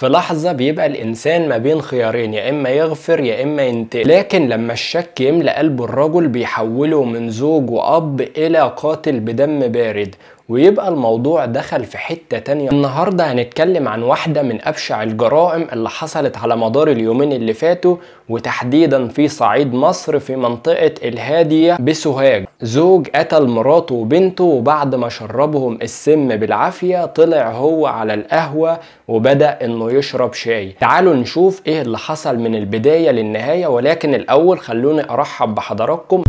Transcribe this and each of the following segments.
في لحظة بيبقى الإنسان ما بين خيارين، يا إما يغفر يا إما ينتقم. لكن لما الشك يملأ قلب الرجل بيحوله من زوج وأب إلى قاتل بدم بارد، ويبقى الموضوع دخل في حتة تانية. النهاردة هنتكلم عن واحدة من أبشع الجرائم اللي حصلت على مدار اليومين اللي فاتوا، وتحديدا في صعيد مصر في منطقة الهادية بسوهاج. زوج قتل مراته وبنته، وبعد ما شربهم السم بالعافية طلع هو على القهوة وبدأ انه يشرب شاي. تعالوا نشوف ايه اللي حصل من البداية للنهاية، ولكن الأول خلوني أرحب بحضراتكم.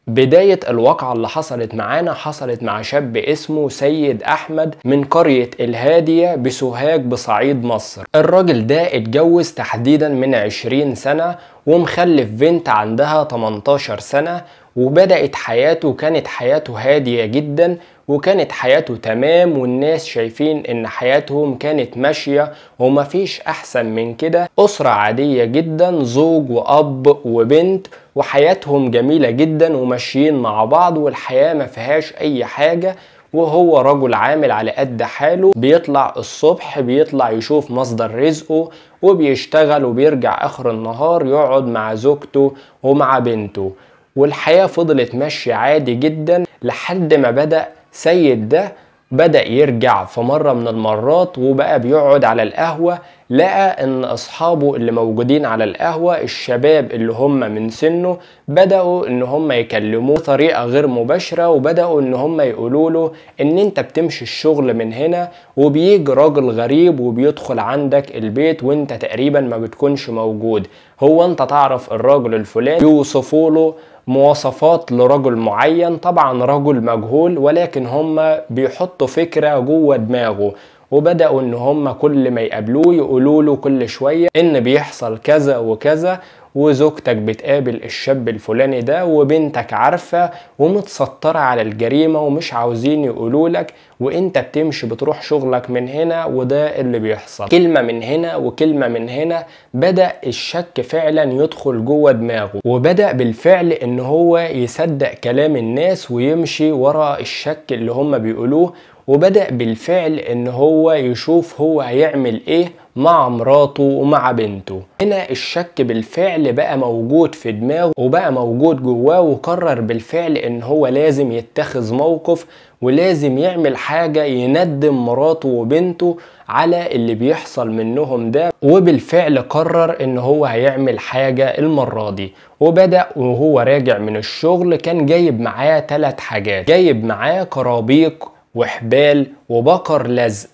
بداية الواقعة اللي حصلت معانا حصلت مع شاب اسمه سيد أحمد من قرية الهادية بسوهاج بصعيد مصر. الراجل ده اتجوز تحديدا من 20 سنة ومخلف بنت عندها 18 سنة، وبدأت حياته كانت حياته هادية جدا، وكانت حياته تمام، والناس شايفين ان حياتهم كانت ماشية ومفيش احسن من كده. اسرة عادية جدا، زوج واب وبنت، وحياتهم جميلة جدا وماشيين مع بعض، والحياة ما فيهاش اي حاجة. وهو رجل عامل على قد حاله، بيطلع الصبح بيطلع يشوف مصدر رزقه وبيشتغل، وبيرجع اخر النهار يقعد مع زوجته ومع بنته، والحياة فضلت ماشية عادي جدا لحد ما بدأ سيد ده بدأ يرجع في مرة من المرات وبقى بيقعد على القهوة. لقى ان اصحابه اللي موجودين على القهوة الشباب اللي هم من سنه بدأوا ان هم يكلموه بطريقة غير مباشرة، وبدأوا ان هم يقولوا له ان انت بتمشي الشغل من هنا وبيجي راجل غريب وبيدخل عندك البيت وانت تقريبا ما بتكونش موجود. هو انت تعرف الراجل الفلاني؟ يوصفوا له مواصفات لرجل معين، طبعا رجل مجهول، ولكن هم بيحطوا فكرة جوه دماغه. وبدأوا ان هم كل ما يقابلوه يقولوا له كل شوية ان بيحصل كذا وكذا، وزوجتك بتقابل الشاب الفلاني ده، وبنتك عارفة ومتسترة على الجريمة ومش عاوزين يقولوا لك، وانت بتمشي بتروح شغلك من هنا وده اللي بيحصل. كلمة من هنا وكلمة من هنا، بدأ الشك فعلا يدخل جوه دماغه، وبدأ بالفعل ان هو يصدق كلام الناس ويمشي ورا الشك اللي هم بيقولوه، وبدأ بالفعل ان هو يشوف هو هيعمل ايه مع مراته ومع بنته. هنا الشك بالفعل بقى موجود في دماغه وبقى موجود جواه، وقرر بالفعل ان هو لازم يتخذ موقف ولازم يعمل حاجة يندم مراته وبنته على اللي بيحصل منهم ده. وبالفعل قرر ان هو هيعمل حاجة المرة دي، وبدأ وهو راجع من الشغل كان جايب معاه 3 حاجات. جايب معاه كرابيق وحبال وبقر لزق،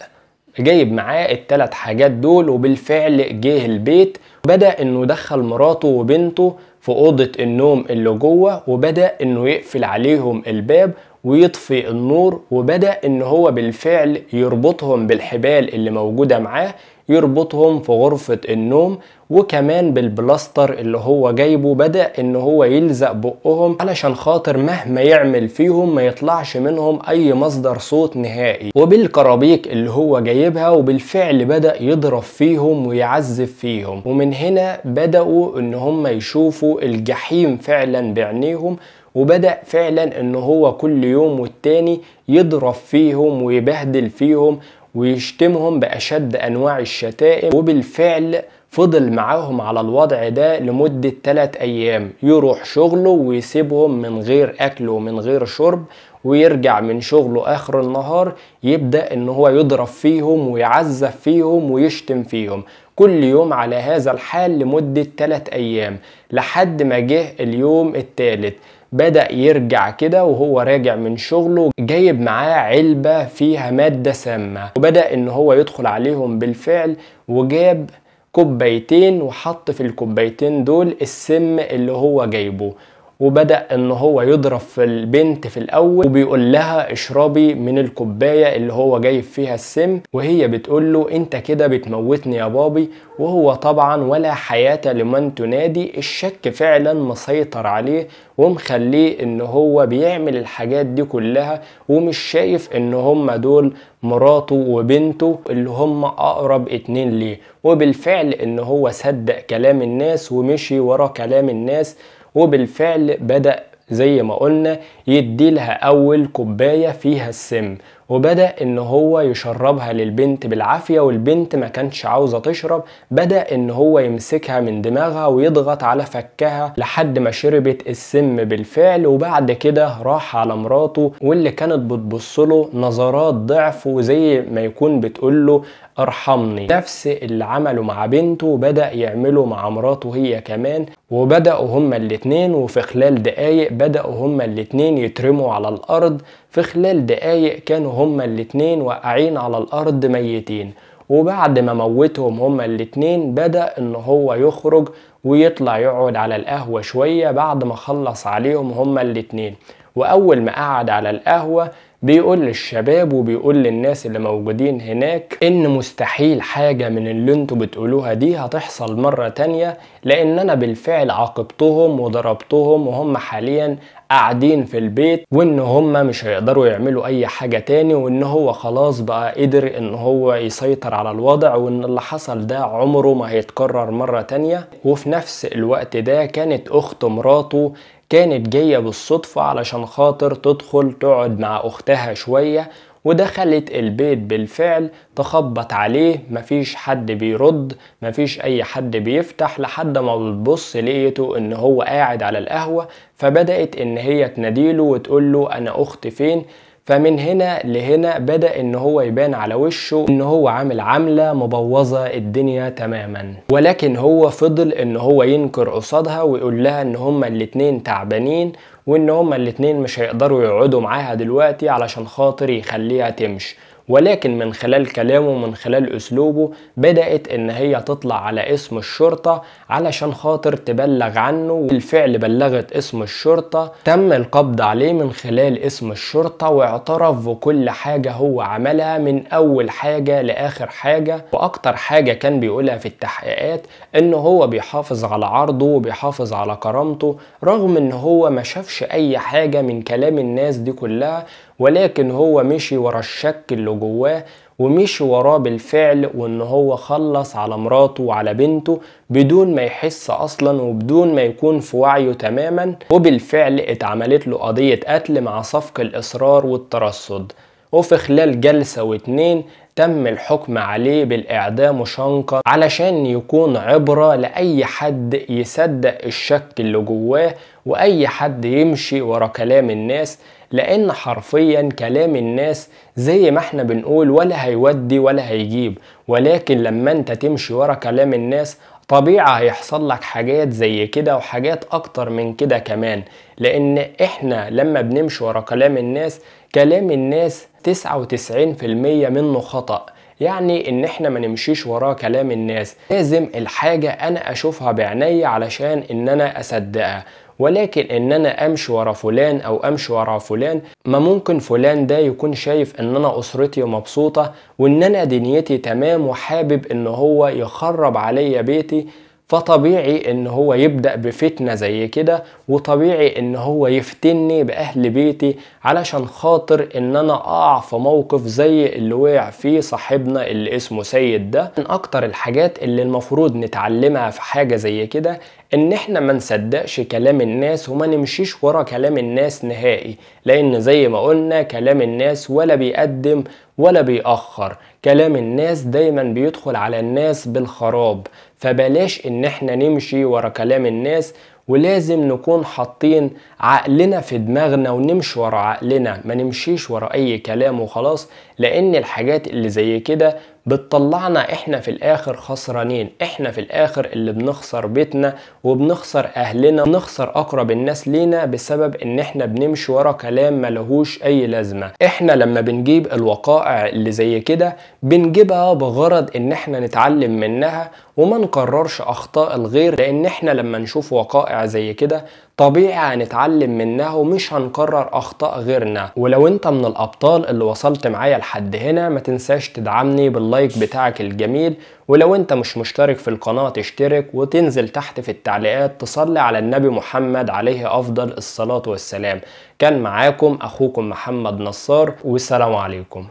جايب معاه ال3 حاجات دول. وبالفعل جه البيت، بدأ انه يدخل مراته وبنته في أوضة النوم اللي جوه، وبدأ انه يقفل عليهم الباب ويطفي النور، وبدأ ان هو بالفعل يربطهم بالحبال اللي موجودة معاه، يربطهم في غرفة النوم، وكمان بالبلاستر اللي هو جايبه بدأ ان هو يلزق بقهم علشان خاطر مهما يعمل فيهم ما يطلعش منهم اي مصدر صوت نهائي. وبالكرابيك اللي هو جايبها، وبالفعل بدأ يضرب فيهم ويعذب فيهم. ومن هنا بدأوا ان هم يشوفوا الجحيم فعلا بعينيهم، وبدأ فعلا ان هو كل يوم والتاني يضرب فيهم ويبهدل فيهم ويشتمهم بأشد أنواع الشتائم. وبالفعل فضل معاهم على الوضع ده لمدة 3 أيام، يروح شغله ويسيبهم من غير أكل ومن غير شرب، ويرجع من شغله آخر النهار يبدأ إن هو يضرب فيهم ويعذب فيهم ويشتم فيهم كل يوم على هذا الحال لمدة 3 أيام، لحد ما جه اليوم الثالث بدأ يرجع كده وهو راجع من شغله جايب معاه علبة فيها مادة سامة، وبدأ إن هو يدخل عليهم بالفعل، وجاب كوبايتين وحط في الكوبايتين دول السم اللي هو جايبه، وبدأ ان هو يضرب في البنت في الاول، وبيقول لها اشربي من الكوباية اللي هو جايب فيها السم، وهي بتقول له انت كده بتموتني يا بابي. وهو طبعا ولا حياة لمن تنادي، الشك فعلا مسيطر عليه ومخليه ان هو بيعمل الحاجات دي كلها، ومش شايف ان هم دول مراته وبنته اللي هم اقرب اتنين ليه. وبالفعل ان هو صدق كلام الناس ومشي ورا كلام الناس، وبالفعل بدأ زي ما قلنا يدي لها اول كوباية فيها السم، وبدأ ان هو يشربها للبنت بالعافية، والبنت ما كانتش عاوزة تشرب. بدأ ان هو يمسكها من دماغها ويضغط على فكها لحد ما شربت السم بالفعل. وبعد كده راح على مراته واللي كانت بتبصله نظرات ضعف، وزي ما يكون بتقوله ارحمني. نفس اللي عمله مع بنته بدأ يعمله مع مراته هي كمان، وبدأوا هما الاتنين، وفي خلال دقايق بدأوا هما الاتنين يترموا على الأرض. في خلال دقايق كانوا هما الاتنين واقعين على الأرض ميتين. وبعد ما موتهم هما الاتنين بدأ ان هو يخرج ويطلع يقعد على القهوة شوية بعد ما خلص عليهم هما الاتنين. وأول ما قعد على القهوة بيقول للشباب وبيقول للناس اللي موجودين هناك ان مستحيل حاجة من اللي انتوا بتقولوها دي هتحصل مرة تانية، لان انا بالفعل عاقبتهم وضربتهم وهم حاليا قاعدين في البيت، وان هم مش هيقدروا يعملوا اي حاجة تاني، وان هو خلاص بقى قدر ان هو يسيطر على الوضع، وان اللي حصل ده عمره ما هيتكرر مرة تانية. وفي نفس الوقت ده كانت اخت مراته كانت جاية بالصدفة علشان خاطر تدخل تقعد مع اختها شوية، ودخلت البيت بالفعل تخبط عليه، مفيش حد بيرد، مفيش اي حد بيفتح، لحد ما بتبص لقيته ان هو قاعد على القهوة. فبدأت ان هي تناديله وتقول له انا اختي فين. فمن هنا لهنا بدأ ان هو يبان على وشه ان هو عامل عملة مبوظة الدنيا تماما، ولكن هو فضل ان هو ينكر قصادها ويقول لها ان هما الاتنين تعبانين، وان هما الاتنين مش هيقدروا يقعدوا معاها دلوقتي علشان خاطر يخليها تمشي. ولكن من خلال كلامه ومن خلال اسلوبه بدأت ان هي تطلع على اسم الشرطة علشان خاطر تبلغ عنه، وبالفعل بلغت اسم الشرطة. تم القبض عليه من خلال اسم الشرطة، واعترف بكل حاجة هو عملها من اول حاجة لاخر حاجة. واكتر حاجة كان بيقولها في التحقيقات ان هو بيحافظ على عرضه وبيحافظ على كرامته، رغم ان هو ما شافش اي حاجة من كلام الناس دي كلها، ولكن هو مشي ورا الشك اللي جواه ومشي وراه بالفعل، وان هو خلص على مراته وعلى بنته بدون ما يحس اصلا وبدون ما يكون في وعيه تماما. وبالفعل اتعملت له قضية قتل مع سفك الاصرار والترصد، وفي خلال جلسة واتنين تم الحكم عليه بالإعدام مشنقا علشان يكون عبرة لأي حد يصدق الشك اللي جواه وأي حد يمشي ورا كلام الناس، لأن حرفيا كلام الناس زي ما احنا بنقول ولا هيودي ولا هيجيب. ولكن لما انت تمشي ورا كلام الناس طبيعة هيحصل لك حاجات زي كده وحاجات أكتر من كده كمان، لأن احنا لما بنمشي ورا كلام الناس، كلام الناس 99% منه خطأ. يعني ان احنا ما نمشيش وراه كلام الناس، لازم الحاجة انا اشوفها بعيني علشان ان انا اصدقها. ولكن ان انا امشي ورا فلان او امشي ورا فلان، ما ممكن فلان ده يكون شايف ان انا اسرتي مبسوطة وان انا دنيتي تمام وحابب ان هو يخرب عليا بيتي، فطبيعي ان هو يبدأ بفتنة زي كده، وطبيعي ان هو يفتني باهل بيتي علشان خاطر ان انا اقع في موقف زي اللي وقع فيه صاحبنا اللي اسمه سيد ده. من اكتر الحاجات اللي المفروض نتعلمها في حاجة زي كده ان احنا ما نصدقش كلام الناس وما نمشيش ورا كلام الناس نهائي، لان زي ما قلنا كلام الناس ولا بيقدم ولا بيأخر، كلام الناس دايما بيدخل على الناس بالخراب. فبلاش ان احنا نمشي ورا كلام الناس، ولازم نكون حاطين عقلنا في دماغنا ونمشي ورا عقلنا، ما نمشيش ورا اي كلام وخلاص، لان الحاجات اللي زي كده بتطلعنا احنا في الاخر خسرانين، احنا في الاخر اللي بنخسر بيتنا وبنخسر اهلنا وبنخسر اقرب الناس لينا بسبب ان احنا بنمشي ورا كلام ملهوش اي لازمة. احنا لما بنجيب الوقائع اللي زي كده بنجيبها بغرض ان احنا نتعلم منها وما نكررش اخطاء الغير، لان احنا لما نشوف وقائع زي كده طبيعي هنتعلم منها ومش هنكرر اخطاء غيرنا. ولو انت من الابطال اللي وصلت معايا لحد هنا، ما تنساش تدعمني باللايك بتاعك الجميل، ولو انت مش مشترك في القناة تشترك، وتنزل تحت في التعليقات تصلي على النبي محمد عليه افضل الصلاة والسلام. كان معاكم اخوكم محمد نصار، والسلام عليكم.